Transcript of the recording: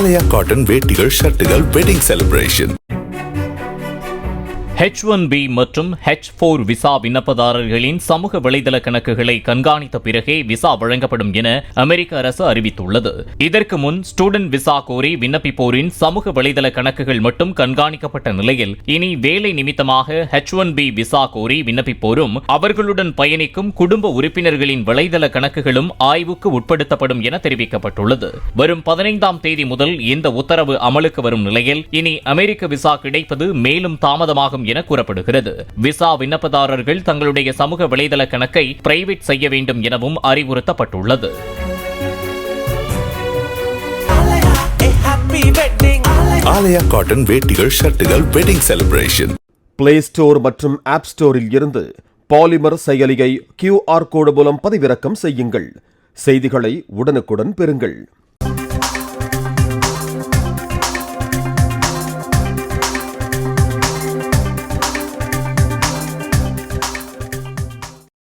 ஆலயா cotton வேட்டிகள், ஷர்ட்டுகள், wedding celebration. H1B மற்றும் H4 விசா விண்ணப்பதாரர்களின் சமூக வலைதள கணக்குகளை கண்காணித்த பிறகே விசா வழங்கப்படும் என அமெரிக்க அரசு அறிவித்துள்ளது. இதற்கு முன் ஸ்டூடெண்ட் விசா கோரி விண்ணப்பிப்போரின் சமூக வலைதள கணக்குகள் மட்டும் கண்காணிக்கப்பட்ட நிலையில் இனி வேலை நிமித்தமாக H1B விசா கோரி விண்ணப்பிப்போரும் அவர்களுடன் பயணிக்கும் குடும்ப உறுப்பினர்களின் வலைதள கணக்குகளும் ஆய்வுக்கு உட்படுத்தப்படும் என தெரிவிக்கப்பட்டுள்ளது. வரும் 15ஆம் தேதி முதல் இந்த உத்தரவு அமலுக்கு வரும் நிலையில் இனி அமெரிக்க விசா கிடைப்பது மேலும் தாமதமாகும் என கூறப்படுகிறது. விசா விண்ணப்பதாரர்கள் தங்களுடைய சமூக வலைதள கணக்கை பிரைவேட் செய்ய வேண்டும் எனவும் அறிவுறுத்தப்பட்டுள்ளது. ஆலயா காட்டன் வேட்டிகள், ஷர்ட்டுகள், வெட்டிங் செலிப்ரேஷன். பிளே ஸ்டோர் மற்றும் ஆப் ஸ்டோரில் இருந்து பாலிமர் செயலியை QR கோடு மூலம் பதிவிறக்கம் செய்யுங்கள். செய்திகளை உடனுக்குடன் பெறுங்கள்.